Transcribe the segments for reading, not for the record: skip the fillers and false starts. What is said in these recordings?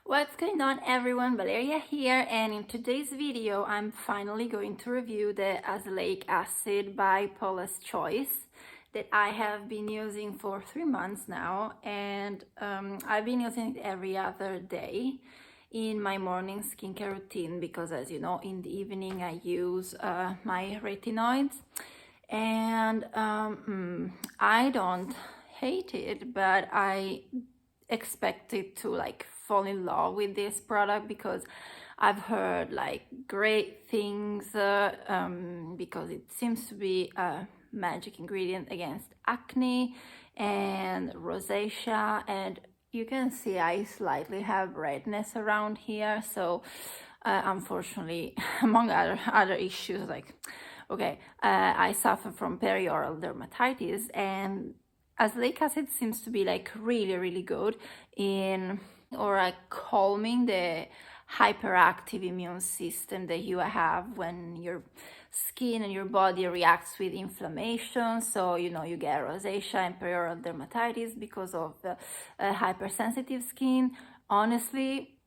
What's going on, everyone? Valeria here, and in today's video I'm finally going to review the Azeleic Acid by Paula's Choice that I have been using for 3 months now, and I've been using it every other day in my morning skincare routine because, as you know, in the evening I use my retinoids, and I don't hate it, but I expected to fall in love with this product because I've heard great things because it seems to be a magic ingredient against acne and rosacea, and you can see I slightly have redness around here, so unfortunately among other issues I suffer from perioral dermatitis, and Azeleic acid seems to be really good in calming the hyperactive immune system that you have when your skin and your body reacts with inflammation. So you get rosacea and perioral dermatitis because of the hypersensitive skin. Honestly,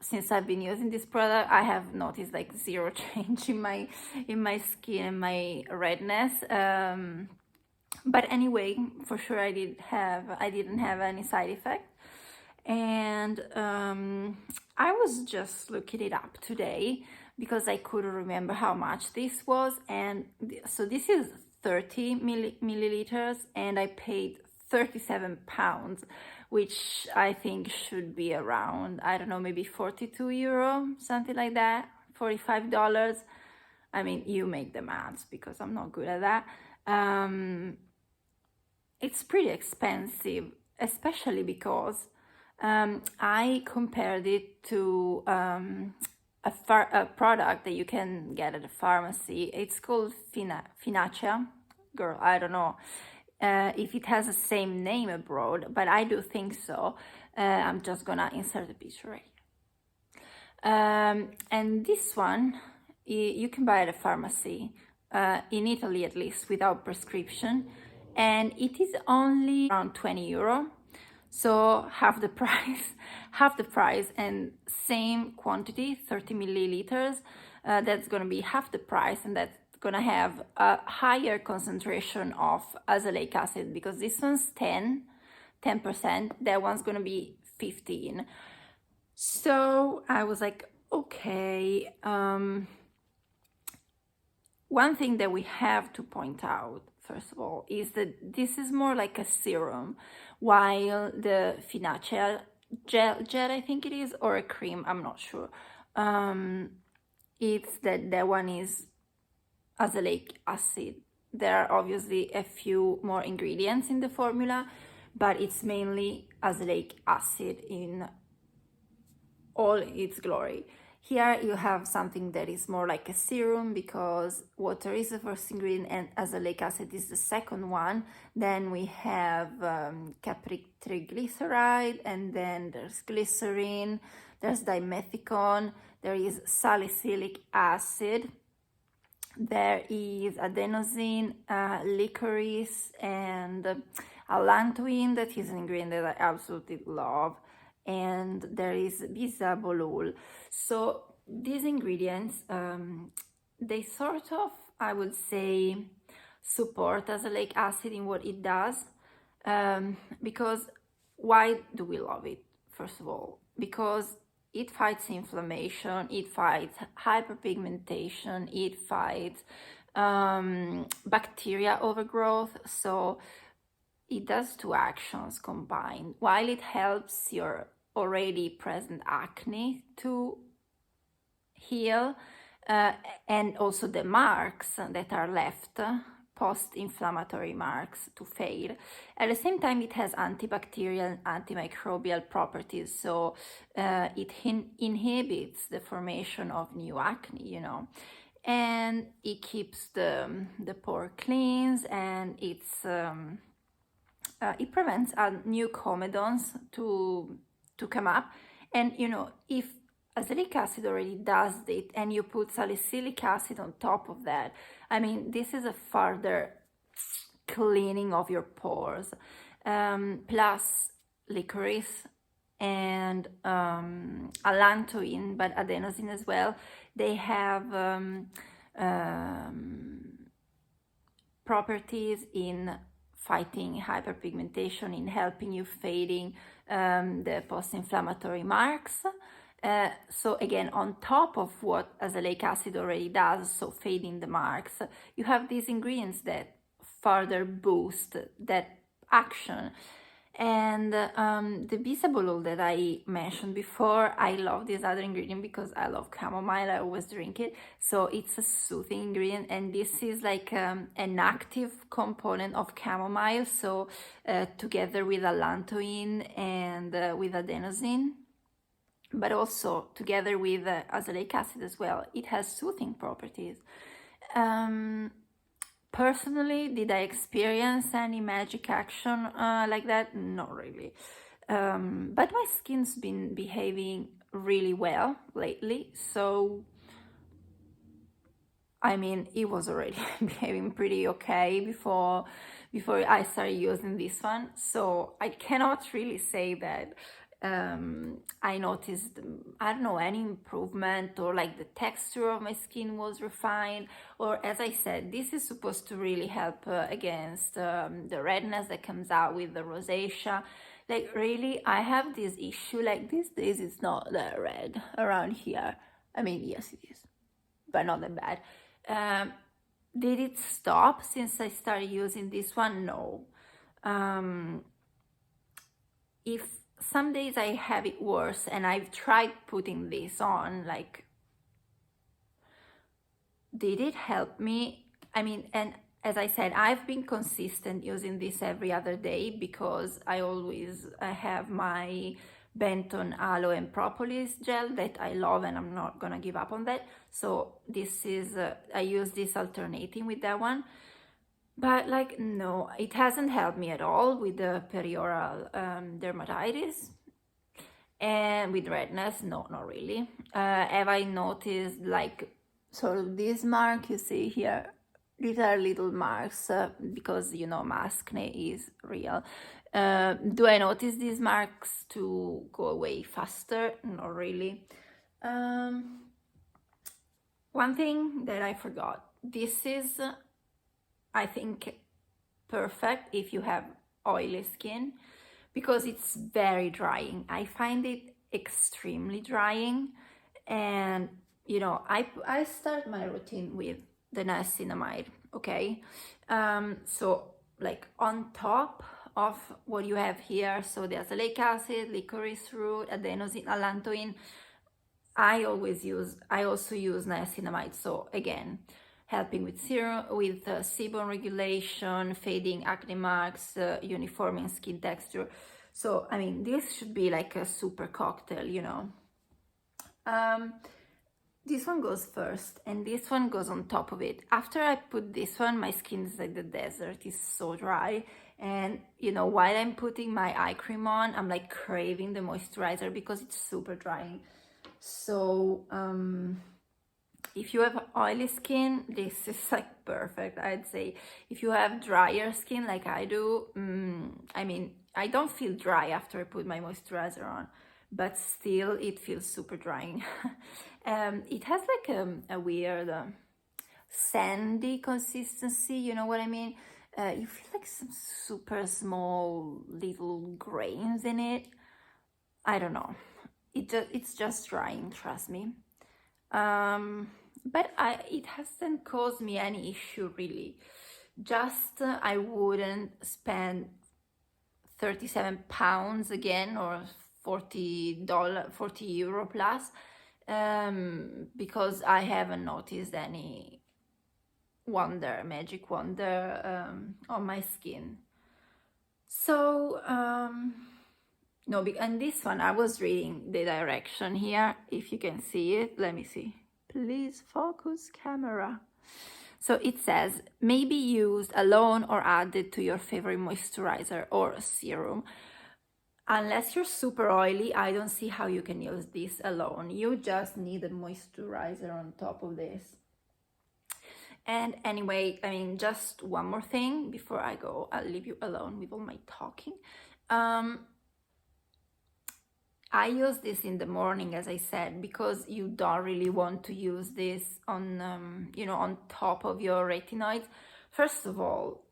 since I've been using this product, I have noticed zero change in my skin and my redness. But anyway, for sure I didn't have any side effect, and I was just looking it up today because I couldn't remember how much this was, and so this is 30 milliliters, and I paid £37, which I think should be around, I don't know, maybe €42, something like that, $45. I mean, you make the maths because I'm not good at that. It's pretty expensive, especially because I compared it to a product that you can get at a pharmacy. It's called Finacea. Girl, I don't know if it has the same name abroad, but I do think so. I'm just gonna insert a picture right here. And this one, you can buy at a pharmacy, in Italy at least, without prescription. And it is only around €20, so half the price, and same quantity, 30 milliliters. That's gonna be half the price, and that's gonna have a higher concentration of azelaic acid because this one's 10%, that one's gonna be 15. So I was like, okay. One thing that we have to point out, first of all, is that this is more like a serum, while the Finacea gel, I think it is, or a cream, I'm not sure. It's that one is azelaic acid. There are obviously a few more ingredients in the formula, but it's mainly azelaic acid in all its glory. Here you have something that is more like a serum because water is the first ingredient and azelaic acid is the second one. Then we have capric triglyceride, and then there's glycerin, there's dimethicone, there is salicylic acid, there is adenosine, licorice, and allantoin, that is an ingredient that I absolutely love, and there is bisabolol. So these ingredients, they sort of, I would say, support azelaic acid in what it does, because why do we love it? First of all, because it fights inflammation, it fights hyperpigmentation, it fights bacteria overgrowth. So it does two actions combined. While it helps your already present acne to heal, and also the marks that are left, post-inflammatory marks, to fade. At the same time, it has antibacterial, antimicrobial properties, so it inhibits the formation of new acne, and it keeps the pore clean, and it prevents new comedones to come up. And if azelaic acid already does it and you put salicylic acid on top of that, I mean, this is a further cleaning of your pores. Plus licorice and allantoin, but adenosine as well. They have properties in fighting hyperpigmentation, in helping you fading the post-inflammatory marks. So again, on top of what azelaic acid already does, so fading the marks, you have these ingredients that further boost that action. And the bisabolol that I mentioned before, I love this other ingredient because I love chamomile. I always drink it. So it's a soothing ingredient, and this is like an active component of chamomile. So together with allantoin and with adenosine, but also together with azelaic acid as well, it has soothing properties. Personally, did I experience any magic action like that? Not really. But my skin's been behaving really well lately, so I mean, it was already behaving pretty okay before I started using this one. So I cannot really say that I noticed, I don't know, any improvement, or like the texture of my skin was refined, or as I said, this is supposed to really help against the redness that comes out with the rosacea. Like really, I have this issue, like these days it's not that red around here. I mean, yes it is, but not that bad. Did it stop since I started using this one? No. If some days I have it worse, and I've tried putting this on, like, did it help me? I mean, and as I said, I've been consistent using this every other day because I always have my Benton aloe and propolis gel that I love, and I'm not gonna give up on that. So this is, I use this alternating with that one. But like, no, it hasn't helped me at all with the perioral dermatitis. And with redness, no, not really. Have I noticed like sort of this mark you see here? These are little marks because you know acne is real. Do I notice these marks to go away faster? Not really. One thing that I forgot. This is, I think, perfect if you have oily skin, because it's very drying. I find it extremely drying, and you know, I start my routine with the niacinamide, okay? So like on top of what you have here, so the azelaic acid, licorice root, adenosine, allantoin, I also use niacinamide. So again, helping with serum, with sebum regulation, fading acne marks, uniforming skin texture. So I mean, this should be like a super cocktail, you know. This one goes first, and this one goes on top of it. After I put this one, my skin is like the desert. It's so dry, and you know, while I'm putting my eye cream on, I'm like craving the moisturizer because it's super drying. So if you have oily skin, this is like perfect, I'd say. If you have drier skin like I do, I mean, I don't feel dry after I put my moisturizer on, but still it feels super drying. It has like a weird sandy consistency, you know what I mean? You feel like some super small little grains in it. I don't know. It's just drying, trust me. But it hasn't caused me any issue really. Just I wouldn't spend 37 pounds again, or €40 plus, because I haven't noticed any magic wonder on my skin. So no, and this one, I was reading the direction here, if you can see it. Let me see. Please focus, camera. So it says, may be used alone or added to your favorite moisturizer or serum. Unless you're super oily, I don't see how you can use this alone. You just need a moisturizer on top of this. And anyway, I mean, just one more thing before I go. I'll leave you alone with all my talking. I use this in the morning, as I said, because you don't really want to use this on, you know, on top of your retinoids. First of all,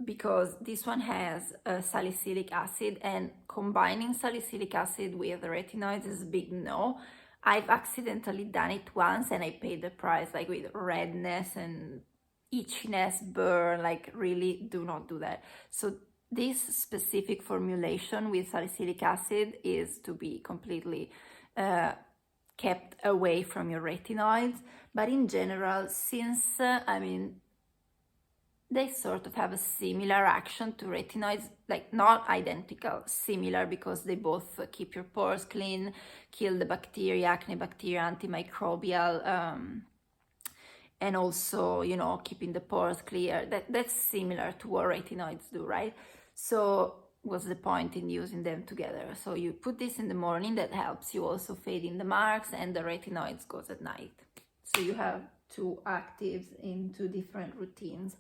because this one has salicylic acid, and combining salicylic acid with retinoids is a big no. I've accidentally done it once and I paid the price, like with redness and itchiness, burn, like really do not do that. So this specific formulation with salicylic acid is to be completely kept away from your retinoids. But in general, since I mean, they sort of have a similar action to retinoids, like not identical, similar, because they both keep your pores clean, kill the bacteria, acne bacteria, antimicrobial, and also, you know, keeping the pores clear. That's similar to what retinoids do, right? So what's the point in using them together? So you put this in the morning, that helps you also fade in the marks, and the retinoids goes at night. So you have two actives in two different routines.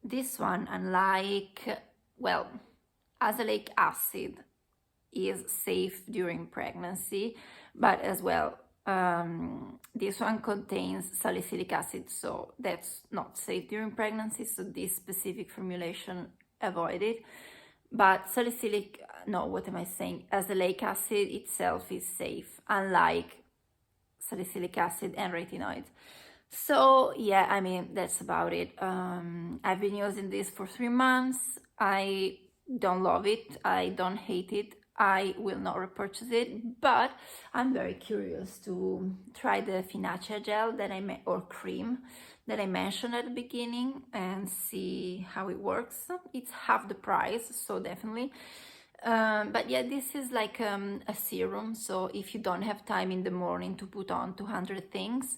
This one, unlike, well, azelaic acid is safe during pregnancy, but as well, this one contains salicylic acid, so that's not safe during pregnancy, so this specific formulation, avoid it. But azelaic acid itself is safe, unlike salicylic acid and retinoids. So yeah, I mean, that's about it. I've been using this for 3 months. I don't love it, I don't hate it, I will not repurchase it, but I'm very curious to try the Finacea gel that or cream that I mentioned at the beginning, and see how it works. It's half the price, so definitely. But yeah, this is like a serum, so if you don't have time in the morning to put on 200 things,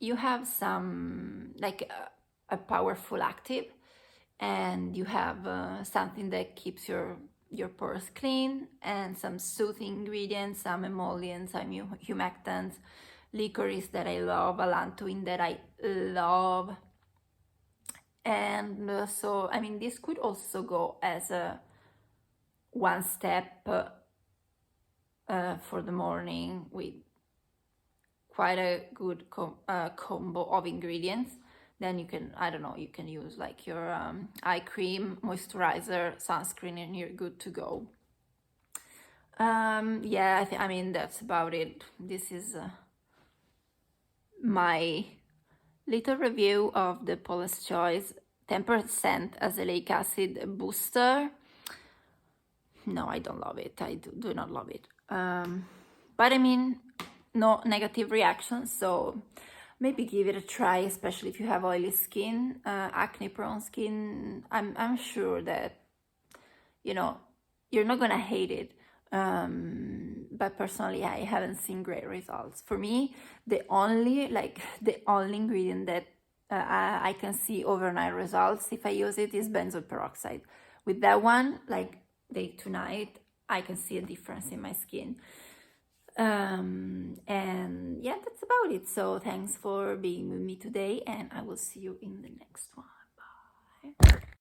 you have some, like a powerful active, and you have something that keeps your pores clean, and some soothing ingredients, some emollients, some humectants, licorice that I love, allantoin that I love. And so, I mean, this could also go as a one step for the morning, with quite a good combo of ingredients. Then you can, I don't know, you can use like your eye cream, moisturizer, sunscreen, and you're good to go. Yeah, I mean, that's about it. This is my little review of the Paula's Choice 10% azelaic acid booster. No, I don't love it. I do not love it. But I mean, no negative reactions, so maybe give it a try, especially if you have oily skin, acne prone skin. I'm sure that, you know, you're not gonna hate it. But personally, I haven't seen great results. For me, the only ingredient that I can see overnight results if I use it is benzoyl peroxide. With that one, like day to night, I can see a difference in my skin. And yeah, that's about it. So thanks for being with me today, and I will see you in the next one. Bye.